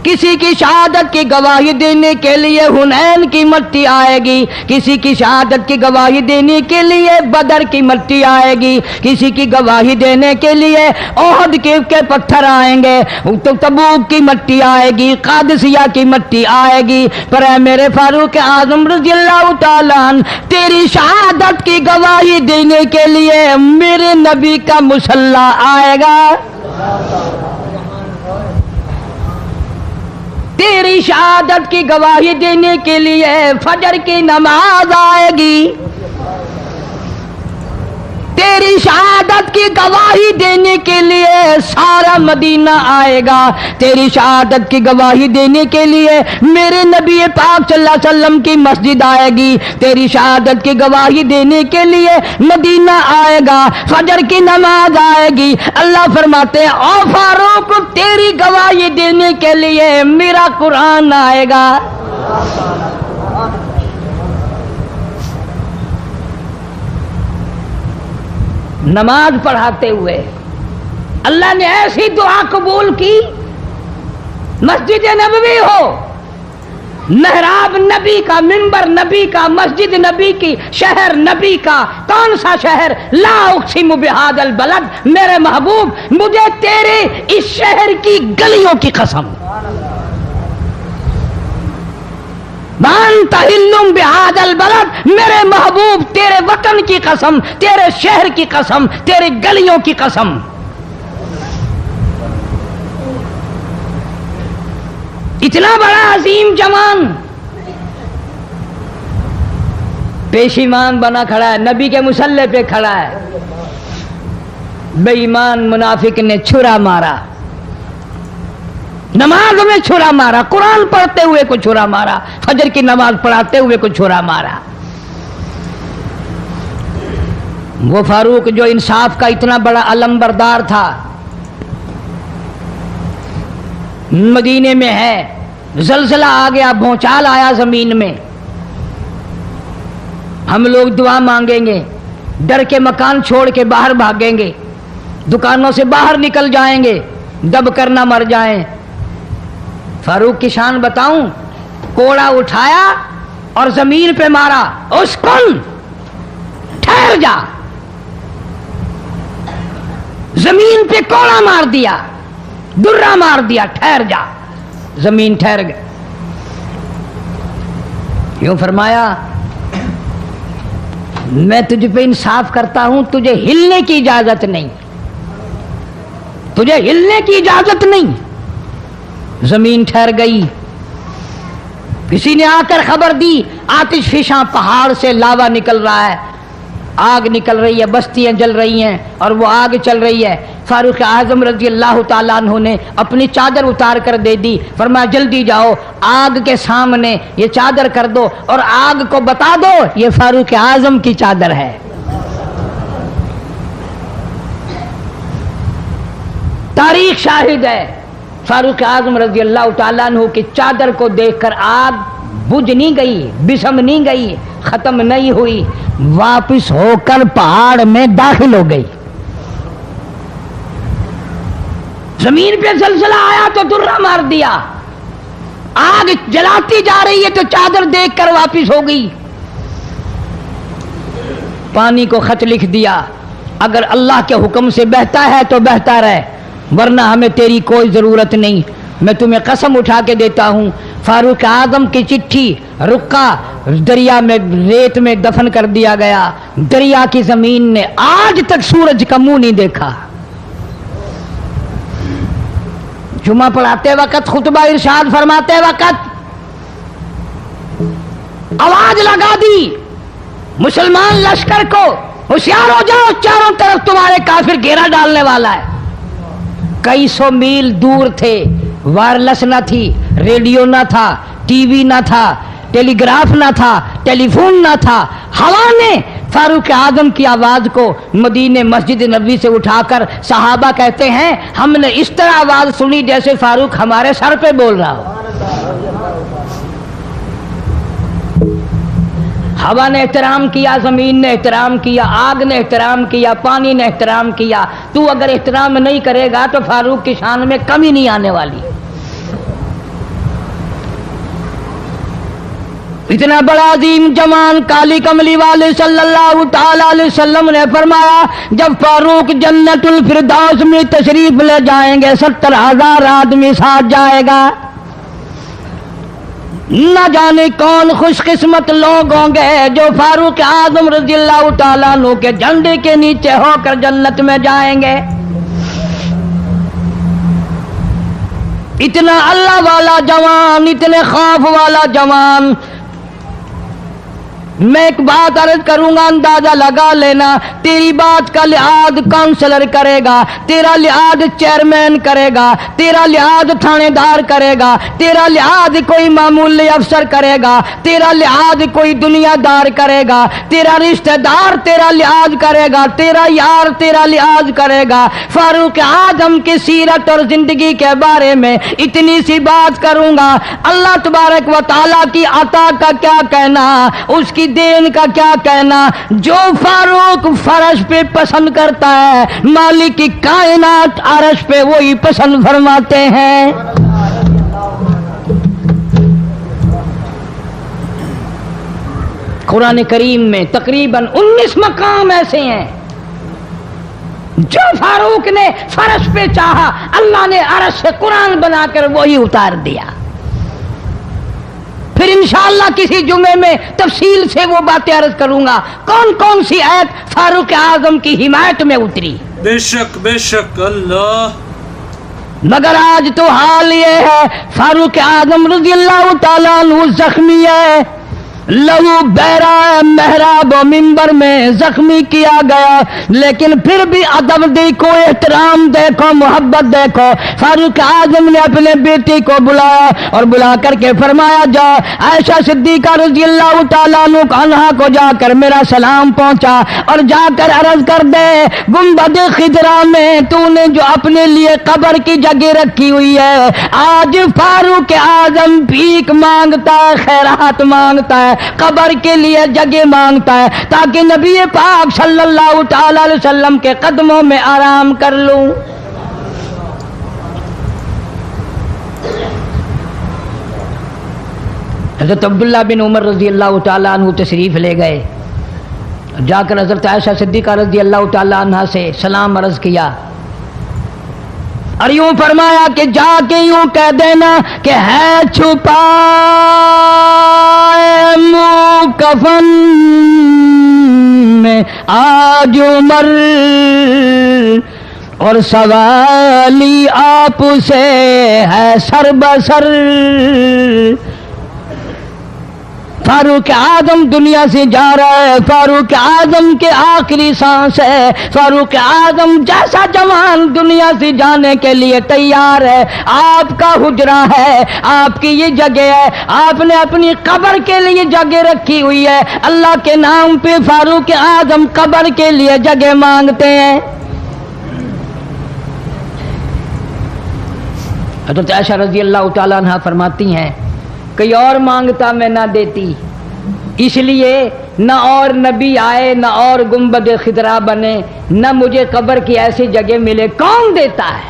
کسی کی شہادت کی گواہی دینے کے لیے حنین کی مٹی آئے گی، کسی کی شہادت کی گواہی دینے کے لیے بدر کی مٹی آئے گی، کسی کی گواہی دینے کے لیے احد کے پتھر آئیں گے، تبوک کی مٹی آئے گی، قادسیہ کی مٹی آئے گی، پر اے میرے فاروق اعظم رضی اللہ تعالیٰ عنہ تیری شہادت کی گواہی دینے کے لیے میرے نبی کا مصلی آئے گا، تیری شہادت کی گواہی دینے کے لیے فجر کی نماز آئے گی، تیری شہادت کی گواہی دینے کے لیے سارا مدینہ آئے گا، تیری شہادت کی گواہی دینے کے لیے میرے نبی پاک صلی اللہ علیہ وسلم کی مسجد آئے گی، تیری شہادت کی گواہی دینے کے لیے مدینہ آئے گا، فجر کی نماز آئے گی۔ اللہ فرماتے ہیں او فاروق تیری گواہی دینے کے لیے میرا قرآن آئے گا۔ نماز پڑھاتے ہوئے اللہ نے ایسی دعا قبول کی، مسجد نبوی ہو، محراب نبی کا، منبر نبی کا، مسجد نبی کی، شہر نبی کا، کون سا شہر؟ لا اقسم بہذا البلد، میرے محبوب مجھے تیرے اس شہر کی گلیوں کی قسم، وانت حل بہذا البلد، میرے محبوب تیرے وطن کی قسم، تیرے شہر کی قسم، تیرے گلیوں کی قسم۔ اتنا بڑا عظیم جوان پیشیمان بنا کھڑا ہے، نبی کے مصلی پہ کھڑا ہے، بے ایمان منافق نے چھرا مارا، نماز میں چھرا مارا، قرآن پڑھتے ہوئے کو چھرا مارا، فجر کی نماز پڑھاتے ہوئے کو چھرا مارا۔ وہ فاروق جو انصاف کا اتنا بڑا علم بردار تھا، مدینے میں ہے، زلزلہ آ گیا، بھونچال آیا زمین میں، ہم لوگ دعا مانگیں گے، ڈر کے مکان چھوڑ کے باہر بھاگیں گے، دکانوں سے باہر نکل جائیں گے، دب کر نہ مر جائیں۔ فاروق کی شان بتاؤں، کوڑا اٹھایا اور زمین پہ مارا، اسکن ٹھہر جا، زمین پہ کوڑا مار دیا، درہ مار دیا، ٹھہر جا، زمین ٹھہر گئی۔ یوں فرمایا میں تجھ پہ انصاف کرتا ہوں، تجھے ہلنے کی اجازت نہیں، تجھے ہلنے کی اجازت نہیں۔ زمین ٹھہر گئی۔ کسی نے آ کر خبر دی آتش فشاں پہاڑ سے لاوا نکل رہا ہے، آگ نکل رہی ہے، بستیاں جل رہی ہیں اور وہ آگ چل رہی ہے۔ فاروق اعظم رضی اللہ تعالیٰ عنہ نے اپنی چادر اتار کر دے دی، فرمایا جلدی جاؤ آگ کے سامنے یہ چادر کر دو اور آگ کو بتا دو یہ فاروق اعظم کی چادر ہے۔ تاریخ شاہد ہے، فاروق اعظم رضی اللہ تعالیٰ عنہ کی چادر کو دیکھ کر آگ بجھ نہیں گئی، بسم نہیں گئی، ختم نہیں ہوئی، واپس ہو کر پہاڑ میں داخل ہو گئی۔ زمین پہ زلزلہ آیا تو درہ مار دیا، آگ جلاتی جا رہی ہے تو چادر دیکھ کر واپس ہو گئی۔ پانی کو خط لکھ دیا، اگر اللہ کے حکم سے بہتا ہے تو بہتا رہے، ورنہ ہمیں تیری کوئی ضرورت نہیں۔ میں تمہیں قسم اٹھا کے دیتا ہوں، فاروق اعظم کی چٹھی رکا دریا میں ریت میں دفن کر دیا گیا۔ دریا کی زمین نے آج تک سورج کا منہ نہیں دیکھا۔ جمعہ پڑھاتے وقت، خطبہ ارشاد فرماتے وقت آواز لگا دی مسلمان لشکر کو، ہوشیار ہو جاؤ، چاروں طرف تمہارے کافر گھیرا ڈالنے والا ہے۔ کئی سو میل دور تھے، وائرلیس نہ تھی، ریڈیو نہ تھا، ٹی وی نہ تھا، ٹیلی گراف نہ تھا، ٹیلی فون نہ تھا۔ ہوا نے فاروق اعظم کی آواز کو مدینے مسجد نبوی سے اٹھا کر، صحابہ کہتے ہیں ہم نے اس طرح آواز سنی جیسے فاروق ہمارے سر پہ بول رہا ہو۔ ہوا نے احترام کیا، زمین نے احترام کیا، آگ نے احترام کیا، پانی نے احترام کیا۔ تو اگر احترام نہیں کرے گا تو فاروق کی شان میں کمی نہیں آنے والی۔ اتنا بڑا عظیم جوان کالی کملی والے صلی اللہ تعالی علیہ وسلم نے فرمایا جب فاروق جنت الفردوس میں تشریف لے جائیں گے 70,000 آدمی ساتھ جائے گا۔ نہ جانے کون خوش قسمت لوگ ہوں گے جو فاروق اعظم رضی اللہ تعالیٰ عنہ کے جھنڈے کے نیچے ہو کر جنت میں جائیں گے۔ इतना अल्लाह वाला जवान, इतने खौफ वाला जवान। मैं एक बात अर्ज करूंगा, अंदाजा लगा लेना। तेरी बात का लिहाज काउंसलर करेगा, तेरा लिहाज चेयरमैन करेगा, तेरा लिहाज थानेदार करेगा, तेरा लिहाज कोई मामूली अफसर करेगा, तेरा लिहाज कोई दुनियादार करेगा, तेरा रिश्तेदार तेरा लिहाज करेगा, तेरा यार तेरा लिहाज करेगा। फारूक आजम की सीरत और जिंदगी के बारे में इतनी सी बात करूंगा। अल्लाह तबारक व तआला की अता का क्या कहना, उसकी देन का क्या कहना। जो फारूक फर्श पे पसंद करता है, मालिक की कायनात अरश पे वही पसंद फरमाते हैं। कुरान करीम में तकरीबन 19 मकाम ऐसे हैं जो फारूक ने फर्श पे चाहा, अल्लाह ने अरश से कुरान बनाकर वही उतार दिया। फिर इंशाअल्लाह किसी जुमे में तफसील से वो बातें अर्ज करूंगा, कौन कौन सी आयत फारूक आजम की हिमायत में उतरी। बेशक बेशक अल्लाह। मगर आज तो हाल ये है, फारूक आजम रज़ी अल्लाह तआला अन्हु जख्मी है, लहू बहरा महराब और मिंबर में जख्मी किया गया, लेकिन फिर भी अदब देखो, एहतराम देखो, मोहब्बत देखो। फारूक आजम ने अपने बेटे को बुलाया और बुला करके फरमाया, जा आयशा सिद्दीका रज़ी अल्लाह तआला अन्हा को जाकर मेरा सलाम पहुंचा और जाकर अर्ज कर दे, गुंबद खिजरा में तूने जो अपने लिए कब्र की जगह रखी हुई है, आज फारूक आजम भीख मांगता है, खैरात मांगता है, कब्र के लिए जगह मांगता है, ताकि नबी पाक सल्लल्लाहु तआला अलैहि वसल्लम के कदमों में आराम कर लूं। हजरत अब्दुल्ला बिन उमर रजी अल्लाह तआला अन्हु तशरीफ ले गए, जाकर हजरत आयशा सिद्दीका रजी अल्लाह तआला अन्हा से सलाम अर्ज किया और यूं फरमाया कि जाके यूं कह देना कि है छुपा मुँह कफन में आज उमर और सवाली आपसे है सर बसर। फारूक आजम दुनिया से जा रहा है, फारूक आजम के आखिरी सांस है, फारूक आजम जैसा जवान दुनिया से जाने के लिए तैयार है। आपका हुजरा है, आपकी ये जगह है, आपने अपनी कब्र के लिए जगह रखी हुई है। अल्लाह के नाम पे फारूक आजम कब्र के लिए जगह मांगते हैं। हज़रत आयशा रज़ी अल्लाह तआला अन्हा फरमाती हैं, कोई और मांगता मैं ना देती, इसलिए न और नबी आए, न और गुंबद खिदरा बने, न मुझे कब्र की ऐसी जगह मिले, कौन देता है।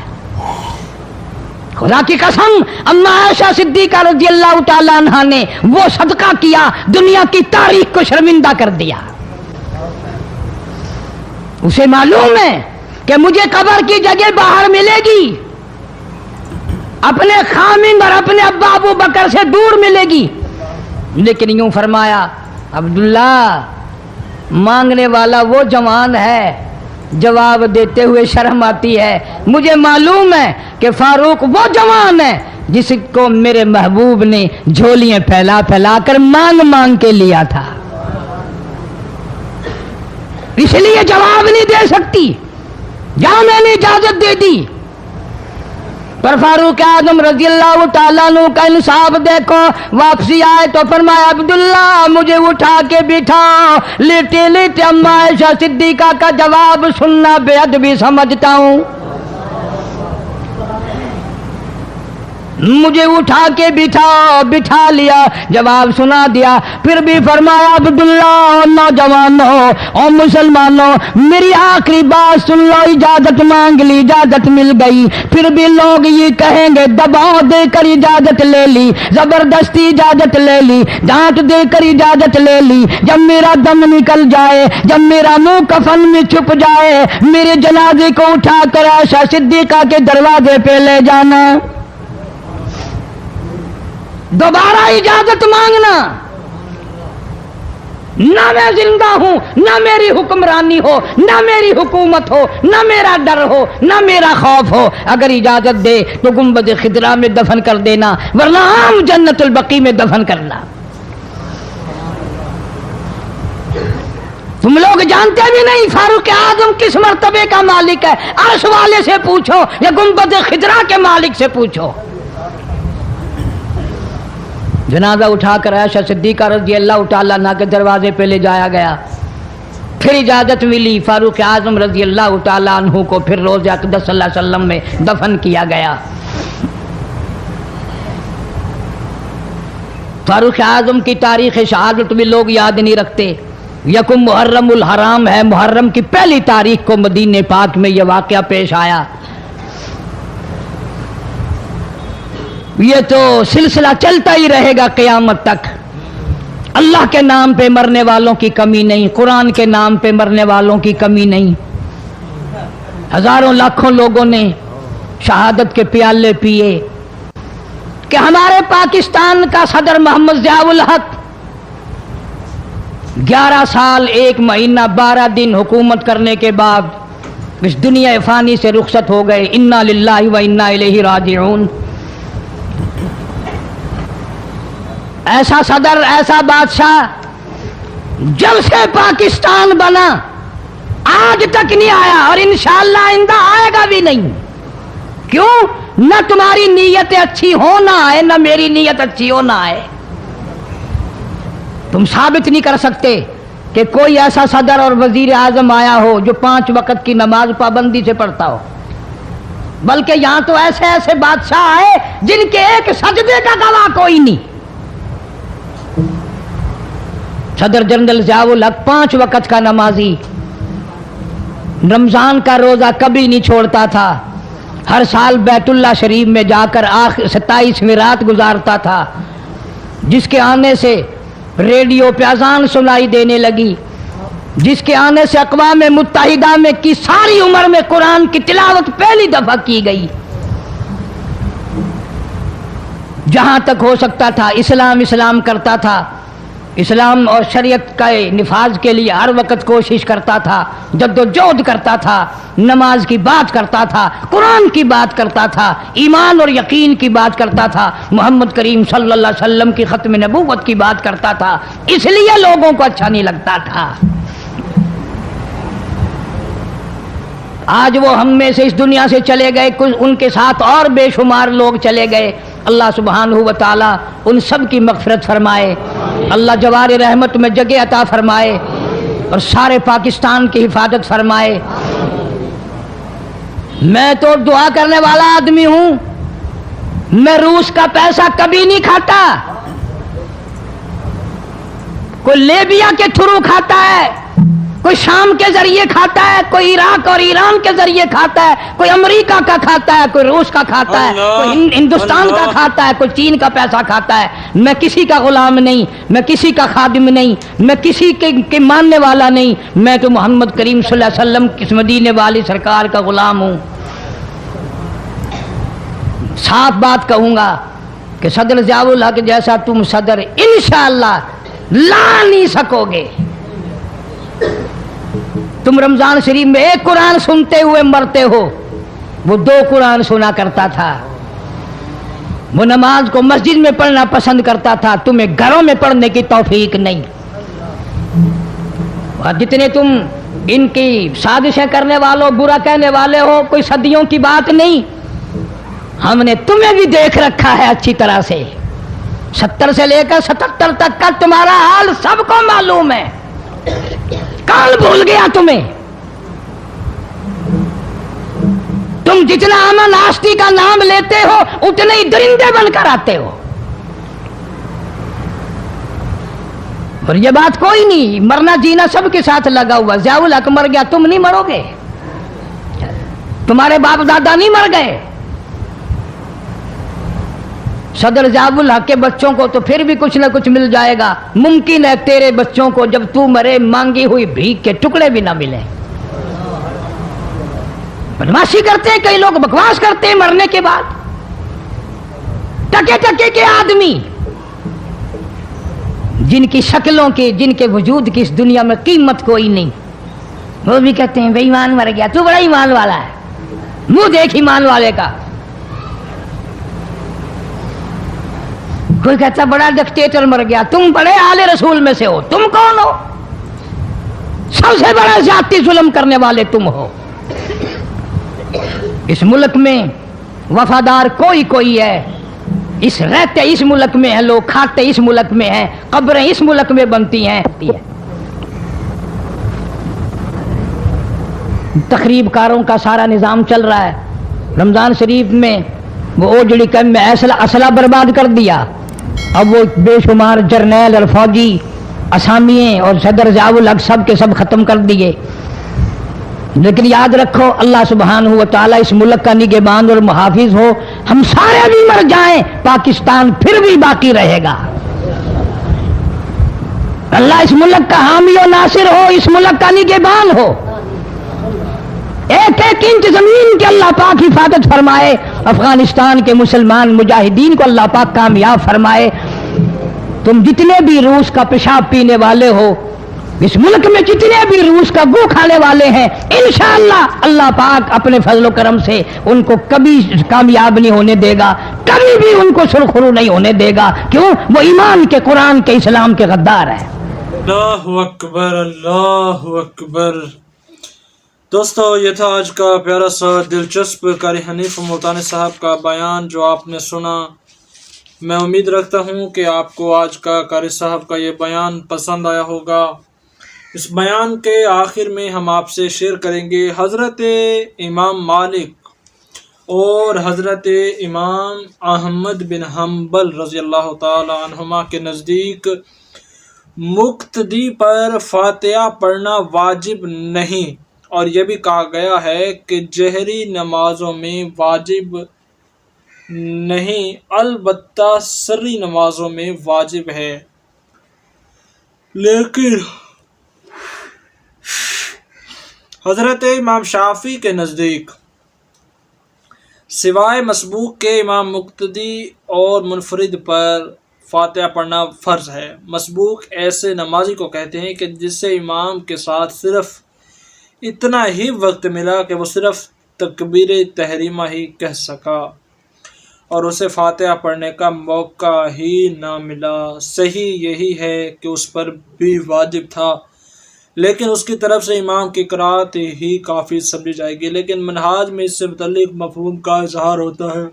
खुदा की कसम, अम्मा आयशा सिद्दीका रज़ी अल्लाह तआला अन्हा ने वो सदका किया, दुनिया की तारीख को शर्मिंदा कर दिया। उसे मालूम है कि मुझे कब्र की जगह बाहर मिलेगी, अपने खामिन और अपने अब्बा अबू बकर से दूर मिलेगी, लेकिन यूं फरमाया, अब्दुल्ला मांगने वाला वो जवान है, जवाब देते हुए शर्म आती है। मुझे मालूम है कि फारूक वो जवान है जिसको मेरे महबूब ने झोलियां फैला फैला कर मांग मांग के लिया था, इसलिए जवाब नहीं दे सकती। जहां मैंने इजाजत दे दी, पर फारूक आजम रज़ी अल्लाह तआला अन्हु का इंसाफ देखो। वापसी आए तो फरमाया, अब्दुल्ला मुझे उठा के बिठाओ। लेटे लेटे अम्मा आयशा सिद्दीका का जवाब सुनना बेअदबी समझता हूँ। मुझे उठा के बिठाओ, बिठा लिया, जवाब सुना दिया। फिर भी फरमाया, अब्दुल्ला नौजवानों और मुसलमानों, मेरी आखिरी बात सुन लो। इजाजत मांग ली, इजाजत मिल गई, फिर भी लोग ये कहेंगे दबाव देकर इजाजत ले ली, जबरदस्ती इजाजत ले ली, डांट देकर इजाजत ले ली। जब मेरा दम निकल जाए, जब मेरा मुंह कफन में छुप जाए, मेरे जनाजे को उठाकर आयशा सिद्दीका के दरवाजे पे ले जाना। दोबारा इजाजत मांगना। نہ میں زندہ ہوں، نہ میری حکمرانی ہو، نہ میری حکومت ہو، نہ میرا ڈر ہو، نہ میرا خوف ہو، اگر اجازت دے تو گنبد خضرا میں دفن کر دینا، ورنہ عام جنت البقیع میں دفن کرنا۔ تم لوگ جانتے بھی نہیں فاروق اعظم کس مرتبے کا مالک ہے، عرش والے سے پوچھو یا گنبد خضرا کے مالک سے پوچھو۔ جنازہ اٹھا کر عائشہ صدیقہ رضی اللہ تعالیٰ عنہ کے دروازے پہ لے جایا گیا، پھر اجازت ملی، فاروق اعظم رضی اللہ تعالیٰ عنہ کو پھر روضہ اقدس صلی اللہ علیہ وسلم میں دفن کیا گیا۔ فاروق اعظم کی تاریخ شہادت بھی لوگ یاد نہیں رکھتے۔ یکم محرم الحرام ہے، محرم کی پہلی تاریخ کو مدینہ پاک میں یہ واقعہ پیش آیا۔ یہ تو سلسلہ چلتا ہی رہے گا قیامت تک۔ اللہ کے نام پہ مرنے والوں کی کمی نہیں، قرآن کے نام پہ مرنے والوں کی کمی نہیں۔ ہزاروں لاکھوں لوگوں نے شہادت کے پیالے پیے کہ ہمارے پاکستان کا صدر محمد ضیاء الحق 11 سال 1 مہینہ 12 دن حکومت کرنے کے بعد اس دنیا فانی سے رخصت ہو گئے۔ انا للہ و انا الیہ راجعون۔ ایسا صدر، ایسا بادشاہ جب سے پاکستان بنا آج تک نہیں آیا، اور انشاءاللہ آئندہ آئے گا بھی نہیں۔ کیوں؟ نہ تمہاری نیت اچھی ہو نہ آئے، نہ میری نیت اچھی ہو نہ آئے۔ تم ثابت نہیں کر سکتے کہ کوئی ایسا صدر اور وزیر اعظم آیا ہو جو 5 وقت کی نماز پابندی سے پڑھتا ہو، بلکہ یہاں تو ایسے ایسے بادشاہ آئے جن کے ایک سجدے کا گواہ کوئی نہیں۔ صدر جنرل ضیاء الحق 5 وقت کا نمازی، رمضان کا روزہ کبھی نہیں چھوڑتا تھا، ہر سال بیت اللہ شریف میں جا کر 27ویں رات گزارتا تھا، جس کے آنے سے ریڈیو پہ اذان سنائی دینے لگی، جس کے آنے سے اقوام متحدہ میں کی ساری عمر میں قرآن کی تلاوت پہلی دفعہ کی گئی۔ جہاں تک ہو سکتا تھا اسلام کرتا تھا، اسلام اور شریعت کا نفاذ کے لیے ہر وقت کوشش کرتا تھا، جدوجہد کرتا تھا، نماز کی بات کرتا تھا، قرآن کی بات کرتا تھا، ایمان اور یقین کی بات کرتا تھا، محمد کریم صلی اللہ علیہ وسلم کی ختم نبوت کی بات کرتا تھا، اس لیے لوگوں کو اچھا نہیں لگتا تھا۔ آج وہ ہم میں سے اس دنیا سے چلے گئے، کچھ ان کے ساتھ اور بے شمار لوگ چلے گئے۔ اللہ سبحانہ و تعالی ان سب کی مغفرت فرمائے، اللہ جوار رحمت میں جگہ عطا فرمائے اور سارے پاکستان کی حفاظت فرمائے۔ میں تو دعا کرنے والا آدمی ہوں، میں روس کا پیسہ کبھی نہیں کھاتا۔ کوئی لیبیا کے تھرو کھاتا ہے، کوئی شام کے ذریعے کھاتا ہے، کوئی عراق اور ایران کے ذریعے کھاتا ہے، کوئی امریکہ کا کھاتا ہے، کوئی روس کا کھاتا ہے، کوئی ہندوستان کا کھاتا ہے، کوئی چین کا پیسہ کھاتا ہے۔ میں کسی کا غلام نہیں، میں کسی کا خادم نہیں، میں کسی کے ماننے والا نہیں، میں تو محمد کریم صلی اللہ علیہ وسلم کی مدینے والی سرکار کا غلام ہوں۔ صاف بات کہوں گا کہ صدر ضیاء الحق جیسا تم صدر انشاءاللہ لا نہیں سکو گے۔ تم رمضان شریف میں 1 قرآن سنتے ہوئے مرتے ہو، وہ 2 قرآن سنا کرتا تھا، وہ نماز کو مسجد میں پڑھنا پسند کرتا تھا، تمہیں گھروں میں پڑھنے کی توفیق نہیں۔ اور جتنے تم ان کی سازشیں کرنے والوں، برا کہنے والے ہو، کوئی صدیوں کی بات نہیں، ہم نے تمہیں بھی دیکھ رکھا ہے اچھی طرح سے۔ 70 سے لے کر 77 تک کا تمہارا حال سب کو معلوم ہے، کال بھول گیا تمہیں۔ تم جتنا امن آشتی کا نام لیتے ہو اتنے ہی درندے بن کر آتے ہو۔ اور یہ بات کوئی نہیں، مرنا جینا سب کے ساتھ لگا ہوا۔ ضیاء الحق مر گیا، تم نہیں مرو گے، تمہارے باپ دادا نہیں مر گئے۔ صدر ضیاء الحق کے بچوں کو تو پھر بھی کچھ نہ کچھ مل جائے گا، ممکن ہے تیرے بچوں کو جب تو مرے مانگی ہوئی بھیک کے ٹکڑے بھی نہ ملیں۔ بدماشی کرتے ہیں کئی لوگ، بکواس کرتے ہیں مرنے کے بعد، ٹکے ٹکے کے آدمی जिनकी शक्लों की, जिनके वजूद की इस दुनिया में कीमत कोई नहीं, वो भी कहते हैं बेईमान मर गया, तू बड़ा ईमान वाला है, मुंह देख ईमान वाले का। कोई कहता बड़ा डिक्टेटर मर गया, तुम बड़े आले रसूल में से हो, तुम कौन हो? सबसे बड़ा ज्यादती जुल्म करने वाले तुम हो। इस मुल्क में वफादार कोई कोई है, इस रहते इस मुल्क में है लोग, खाते इस मुल्क में हैं, कब्रें इस मुल्क में बनती हैं। तकरीबकारों का सारा निज़ाम चल रहा है। रमज़ान शरीफ में वो ओजड़ी कम में असला बर्बाद कर दिया। अब वो बेशुमार जर्नैल और फौजी असामिये और सदर ज़ियाउल हक सब के सब ख़त्म कर दिए। लेकिन याद रखो, अल्लाह सुब्हानहू व तआला इस मुल्क का निगहबान और मुहाफिज हो। हम सारे भी मर जाएं, पाकिस्तान फिर भी बाकी रहेगा। अल्लाह इस मुल्क का हामी और नासिर हो, इस मुल्क का निगहबान हो। एक एक इंच जमीन के अल्लाह पाक हिफाजत फरमाए। अफगानिस्तान के मुसलमान मुजाहिदीन को अल्लाह पाक कामयाब फरमाए। तुम जितने भी रूस का पेशाब पीने वाले हो, इस मुल्क में जितने भी रूस का गू खाने वाले हैं, इंशाअल्लाह अल्लाह पाक अपने फजल करम से उनको कभी कामयाब नहीं होने देगा, कभी भी उनको सुरखरू नहीं होने देगा। क्यों? वो ईमान के, कुरान के, इस्लाम के गद्दार है। अल्लाहु अकबर, अल्लाहु अकबर। दोस्तों, ये था आज का प्यारा सा दिलचस्प कारी हनीफ मुल्तानी साहब का बयान जो आपने सुना। मैं उम्मीद रखता हूँ कि आपको आज का कारी साहब का ये बयान पसंद आया होगा। इस बयान के आखिर में हम आपसे शेयर करेंगे हज़रत इमाम मालिक और हज़रत इमाम अहमद बिन हम्बल रज़ी अल्लाह ताला अन्हुमा के नज़दीक मुक्तदी पर फातिहा पढ़ना वाजिब नहीं, और यह भी कहा गया है कि जहरी नमाजों में वाजिब नहीं, अलबत्ता सर्री नमाजों में वाजिब है। लेकिन हज़रत इमाम शाफी के नज़दीक सिवाय मसबूक के इमाम मुक्तदी और मुनफरिद पर फातिहा पढ़ना फ़र्ज़ है। मसबूक ऐसे नमाजी को कहते हैं कि जिससे इमाम के साथ सिर्फ़ इतना ही वक्त मिला कि वो सिर्फ़ तकबीर तहरीमा ही कह सका और उसे फातिहा पढ़ने का मौका ही ना मिला। सही यही है कि उस पर भी वाजिब था, लेकिन उसकी तरफ से इमाम की क़राअत ही काफ़ी समझी जाएगी। लेकिन मनहाज में इससे मुतल्लिक़ मफ़हूम का इज़हार होता है।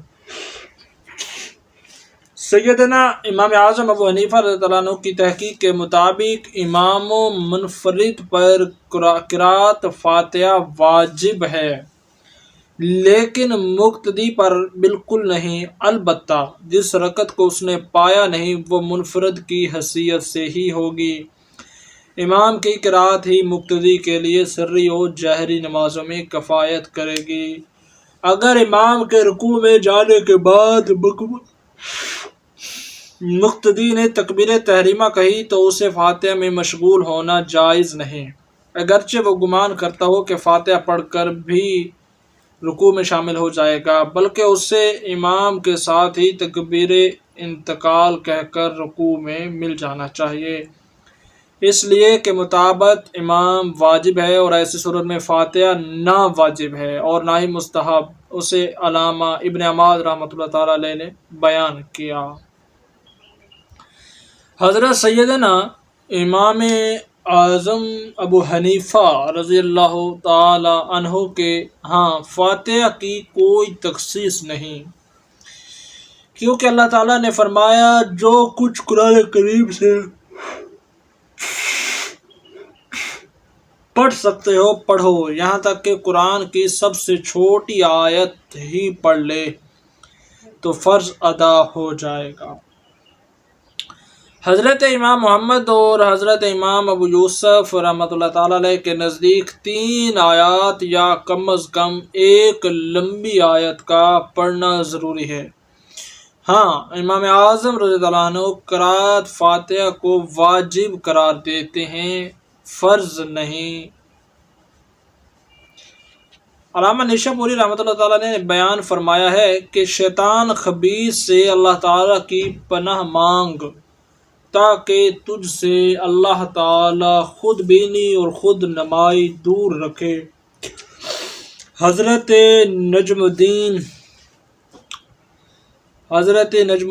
सैयदना इमाम आज़म अबू हनीफ़ा रज़ियल्लाहु अन्हु की तहक़ीक़ के मुताबिक इमाम मुनफरिद पर क़राअत फातिहा वाजिब है, लेकिन मुक्तदी पर बिल्कुल नहीं। अलबत्ता जिस रकत को उसने पाया नहीं वो मुनफरिद की हैसियत से ही होगी। इमाम की क़राअत ही मुक्तदी के लिए सर्री और जहरी नमाजों में कफ़ायत करेगी। अगर इमाम के रुकू में जाने के बाद मुक्तदी ने तकबीर तहरीमा कही तो उसे फातिहा में मशगूल होना जायज़ नहीं, अगरचे वो गुमान करता हो कि फातिहा पढ़कर भी रुकू में शामिल हो जाएगा, बल्कि उससे इमाम के साथ ही तकबीर इंतकाल कहकर रुकू में मिल जाना चाहिए, इसलिए कि मुताबत इमाम वाजिब है और ऐसी सूरत में फातिहा ना वाजिब है और ना ही मुस्तहब। उसे अलामा इब्न अमाद रहमतुल्लाह ताला अलैह ने बयान किया। हज़रत सैयदना इमाम आज़म अबू हनीफ़ा रज़ी अल्लाह ताला अन्हु के हाँ फातिहा की कोई तख़सीस नहीं, क्योंकि अल्लाह ताला ने फरमाया जो कुछ कुरान करीम से पढ़ सकते हो पढ़ो, यहाँ तक कि कुरान की सबसे छोटी आयत ही पढ़ ले तो फ़र्ज़ अदा हो जाएगा। हज़रत इमाम मोहम्मद और हज़रत इमाम अबू यूसुफ़ रहमतुल्लाह ताला अलैह के नज़दीक 3 आयत या कम अज़ कम एक लंबी आयत का पढ़ना ज़रूरी है। हाँ, इमाम आज़म रज़ियल्लाहु अन्हु क़राअत फातिहा को वाजिब करार देते हैं, फ़र्ज़ नहीं। अल्लामा निशापुरी रहमतुल्लाह ताला ने बयान फरमाया है कि शैतान खबीस से अल्लाह ताला की पनाह मांग تاکہ تجھ سے اللہ تعالی خود بینی اور خود نمائی دور رکھے۔ حضرت نجم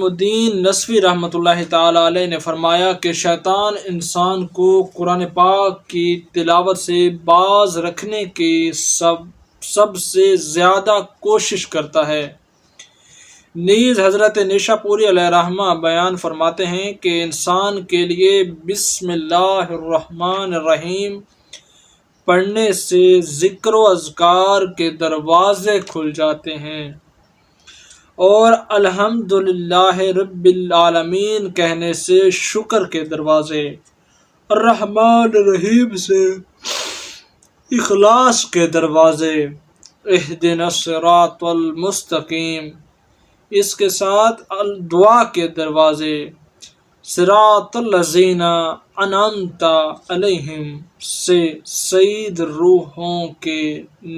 الدین نصفی رحمۃ اللہ تعالی علیہ نے فرمایا کہ شیطان انسان کو قرآن پاک کی تلاوت سے باز رکھنے کی سب سے زیادہ کوشش کرتا ہے۔ نیز حضرت نیشا پوری علیہ الرحمہ بیان فرماتے ہیں کہ انسان کے لیے بسم اللہ الرحمن الرحیم پڑھنے سے ذکر و اذکار کے دروازے کھل جاتے ہیں، اور الحمدللہ رب العالمین کہنے سے شکر کے دروازے، الرحمن الرحیم سے اخلاص کے دروازے، اہدنا الصراط المستقیم اس کے ساتھ دعا کے دروازے، صراط الذین انعمت علیہم سے سعید روحوں کے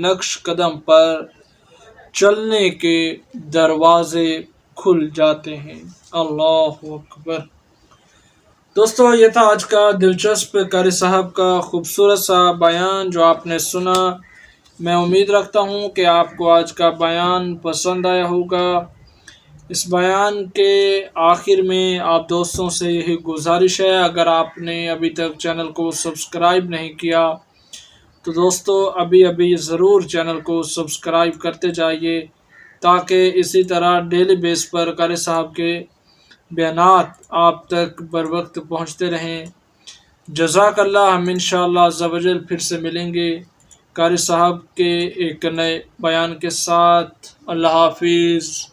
نقش قدم پر چلنے کے دروازے کھل جاتے ہیں۔ اللہ اکبر۔ دوستو، یہ تھا آج کا دلچسپ قاری صاحب کا خوبصورت سا بیان جو آپ نے سنا۔ میں امید رکھتا ہوں کہ آپ کو آج کا بیان پسند آیا ہوگا۔ اس بیان کے آخر میں آپ دوستوں سے یہی گزارش ہے، اگر آپ نے ابھی تک چینل کو سبسکرائب نہیں کیا تو دوستو ابھی ضرور چینل کو سبسکرائب کرتے جائیے، تاکہ اسی طرح ڈیلی بیس پر قاری صاحب کے بیانات آپ تک بر وقت پہنچتے رہیں۔ جزاک اللہ۔ ہم انشاءاللہ عز و جل پھر سے ملیں گے قاری صاحب کے ایک نئے بیان کے ساتھ۔ اللہ حافظ۔